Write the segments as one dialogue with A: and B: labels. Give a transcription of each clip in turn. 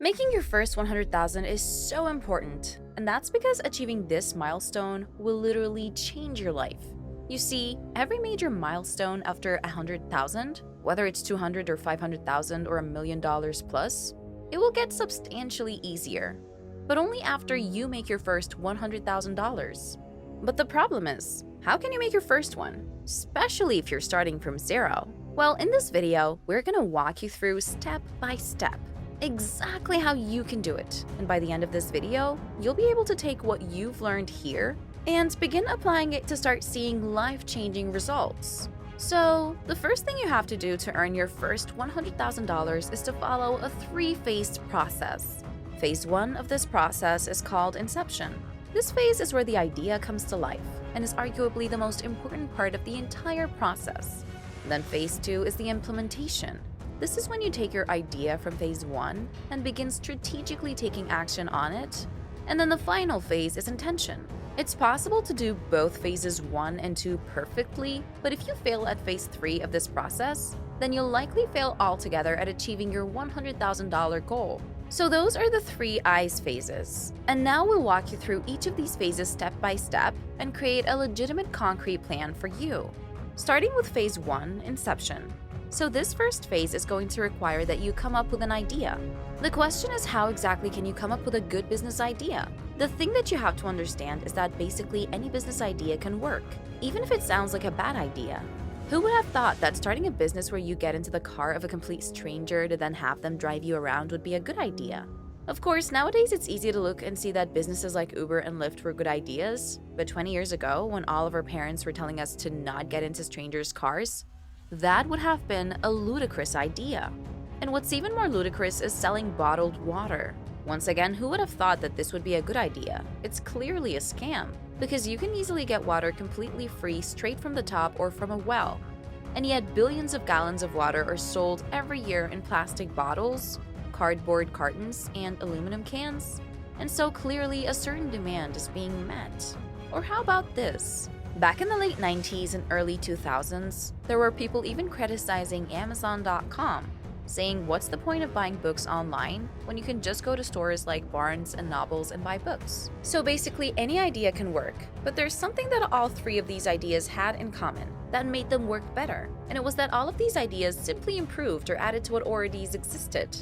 A: Making your first 100,000 is so important, and that's because achieving this milestone will literally change your life. You see, every major milestone after 100,000, whether it's 200 or 500,000 or $1 million plus, it will get substantially easier, but only after you make your first $100,000. But the problem is, how can you make your first one, especially if you're starting from zero? Well, in this video, we're gonna walk you through step by step exactly how you can do it. And by the end of this video, you'll be able to take what you've learned here and begin applying it to start seeing life-changing results. So, the first thing you have to do to earn your first $100,000 is to follow a three-phase process. Phase 1 of this process is called inception. This phase is where the idea comes to life and is arguably the most important part of the entire process. Then phase 2 is the implementation. This is when you take your idea from phase 1 and begin strategically taking action on it. And then the final phase is intention. It's possible to do both phases 1 and 2 perfectly, but if you fail at phase 3 of this process, then you'll likely fail altogether at achieving your $100,000 goal. So those are the 3 I's phases. And now we'll walk you through each of these phases step by step and create a legitimate concrete plan for you. Starting with phase 1, inception. So this first phase is going to require that you come up with an idea. The question is, how exactly can you come up with a good business idea? The thing that you have to understand is that basically any business idea can work, even if it sounds like a bad idea. Who would have thought that starting a business where you get into the car of a complete stranger to then have them drive you around would be a good idea? Of course, nowadays it's easy to look and see that businesses like Uber and Lyft were good ideas, but 20 years ago, when all of our parents were telling us to not get into strangers' cars, that would have been a ludicrous idea. And what's even more ludicrous is selling bottled water. Once again, who would have thought that this would be a good idea? It's clearly a scam, because you can easily get water completely free straight from the top or from a well. And yet billions of gallons of water are sold every year in plastic bottles, cardboard cartons, and aluminum cans. And so clearly a certain demand is being met. Or how about this? Back in the late 90s and early 2000s, there were people even criticizing Amazon.com, saying what's the point of buying books online when you can just go to stores like Barnes and Nobles and buy books? So basically any idea can work, but there's something that all 3 of these ideas had in common that made them work better, and it was that all of these ideas simply improved or added to what already existed.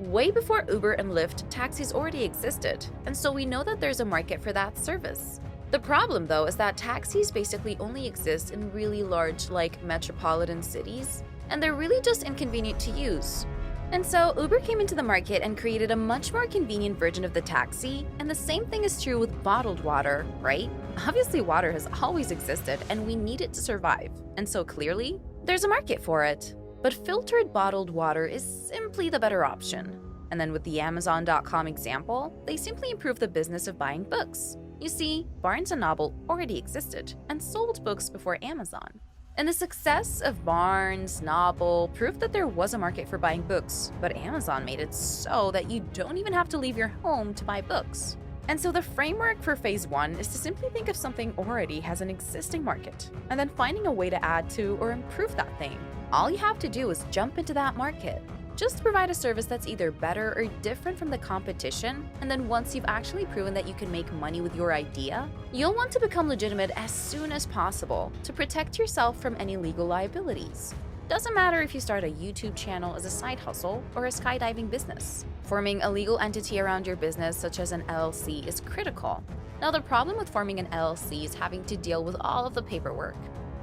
A: Way before Uber and Lyft, taxis already existed, and so we know that there's a market for that service. The problem, though, is that taxis basically only exist in really large, metropolitan cities, and they're really just inconvenient to use. And so Uber came into the market and created a much more convenient version of the taxi, and the same thing is true with bottled water, right? Obviously, water has always existed, and we need it to survive, and so clearly, there's a market for it. But filtered bottled water is simply the better option. And then with the Amazon.com example, they simply improved the business of buying books. You see, Barnes & Noble already existed and sold books before Amazon. And the success of Barnes, Noble proved that there was a market for buying books, but Amazon made it so that you don't even have to leave your home to buy books. And so the framework for phase 1 is to simply think of something already has an existing market, and then finding a way to add to or improve that thing. All you have to do is jump into that market. Just provide a service that's either better or different from the competition, and then once you've actually proven that you can make money with your idea, you'll want to become legitimate as soon as possible to protect yourself from any legal liabilities. Doesn't matter if you start a YouTube channel as a side hustle or a skydiving business. Forming a legal entity around your business, such as an LLC, is critical. Now, the problem with forming an LLC is having to deal with all of the paperwork.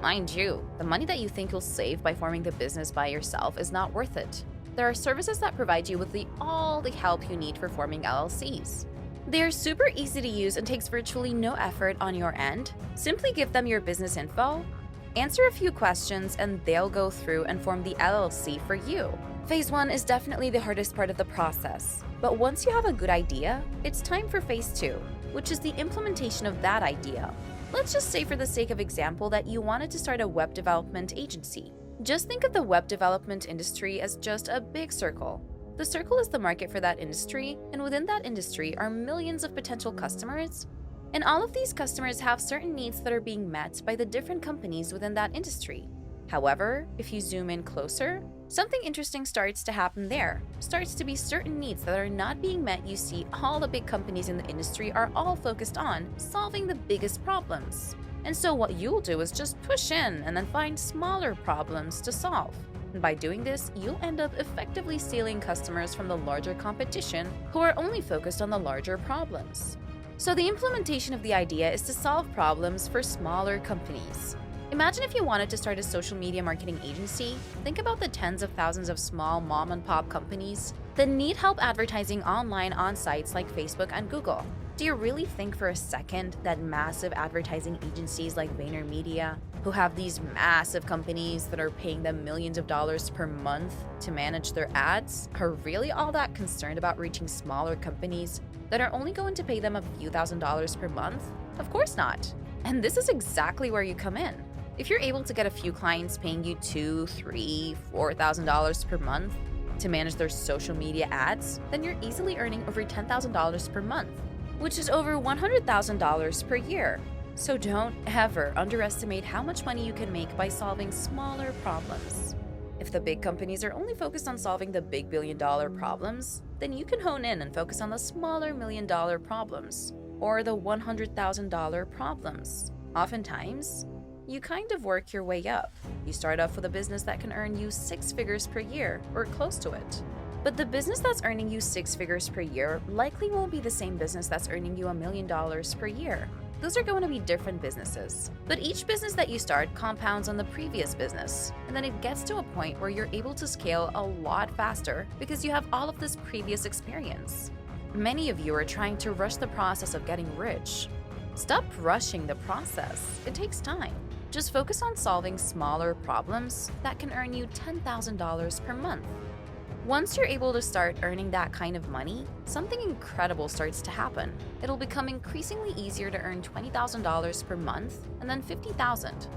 A: Mind you, the money that you think you'll save by forming the business by yourself is not worth it. There are services that provide you with all the help you need for forming LLCs. They are super easy to use and takes virtually no effort on your end. Simply give them your business info, answer a few questions, and they'll go through and form the LLC for you. Phase 1 is definitely the hardest part of the process, but once you have a good idea, it's time for phase 2, which is the implementation of that idea. Let's just say, for the sake of example, that you wanted to start a web development agency. Just think of the web development industry as just a big circle. The circle is the market for that industry, and within that industry are millions of potential customers, and all of these customers have certain needs that are being met by the different companies within that industry. However, if you zoom in closer, something interesting starts to happen there. Starts to be certain needs that are not being met. You see, all the big companies in the industry are all focused on solving the biggest problems. And so what you'll do is just push in and then find smaller problems to solve. And by doing this, you'll end up effectively stealing customers from the larger competition who are only focused on the larger problems. So the implementation of the idea is to solve problems for smaller companies. Imagine if you wanted to start a social media marketing agency. Think about the tens of thousands of small mom-and-pop companies that need help advertising online on sites like Facebook and Google. Do you really think for a second that massive advertising agencies like VaynerMedia, who have these massive companies that are paying them millions of dollars per month to manage their ads, are really all that concerned about reaching smaller companies that are only going to pay them a few $1,000s per month? Of course not. And this is exactly where you come in. If you're able to get a few clients paying you $2,000, $3,000, $4,000 per month to manage their social media ads, then you're easily earning over $10,000 per month, which is over $100,000 per year. So don't ever underestimate how much money you can make by solving smaller problems. If the big companies are only focused on solving the big billion-dollar problems, then you can hone in and focus on the smaller million-dollar problems or the $100,000 problems. Oftentimes, you kind of work your way up. You start off with a business that can earn you 6 figures per year or close to it. But the business that's earning you 6 figures per year likely won't be the same business that's earning you $1 million per year. Those are going to be different businesses. But each business that you start compounds on the previous business, and then it gets to a point where you're able to scale a lot faster because you have all of this previous experience. Many of you are trying to rush the process of getting rich. Stop rushing the process. It takes time. Just focus on solving smaller problems that can earn you $10,000 per month. Once you're able to start earning that kind of money, something incredible starts to happen. It'll become increasingly easier to earn $20,000 per month and then $50,000.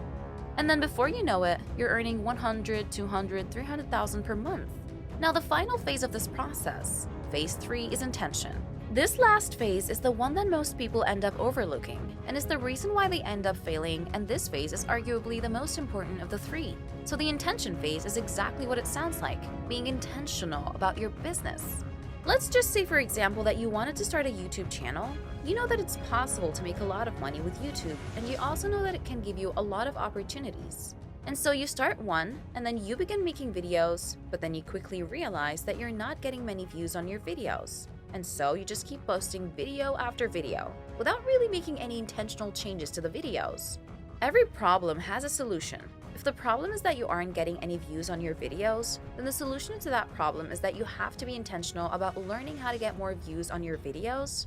A: And then before you know it, you're earning $100,000, $200,000, $300,000 per month. Now the final phase of this process, phase 3, is intention. This last phase is the one that most people end up overlooking, and is the reason why they end up failing, and this phase is arguably the most important of the 3. So the intention phase is exactly what it sounds like, being intentional about your business. Let's just say, for example, that you wanted to start a YouTube channel. You know that it's possible to make a lot of money with YouTube, and you also know that it can give you a lot of opportunities. And so you start one, and then you begin making videos, but then you quickly realize that you're not getting many views on your videos. And so you just keep posting video after video without really making any intentional changes to the videos. Every problem has a solution. If the problem is that you aren't getting any views on your videos, then the solution to that problem is that you have to be intentional about learning how to get more views on your videos.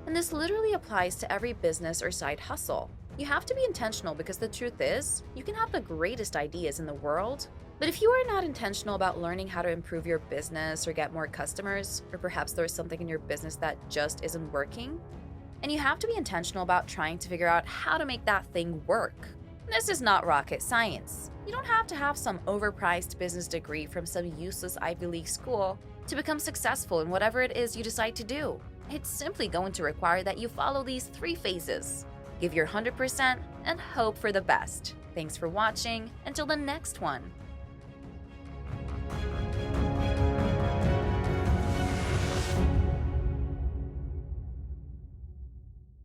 A: And this literally applies to every business or side hustle. You have to be intentional because the truth is, you can have the greatest ideas in the world, but if you are not intentional about learning how to improve your business or get more customers, or perhaps there's something in your business that just isn't working, and you have to be intentional about trying to figure out how to make that thing work. This is not rocket science. You don't have to have some overpriced business degree from some useless Ivy League school to become successful in whatever it is you decide to do. It's simply going to require that you follow these 3 phases. Give your 100% and hope for the best. Thanks for watching. Until the next one.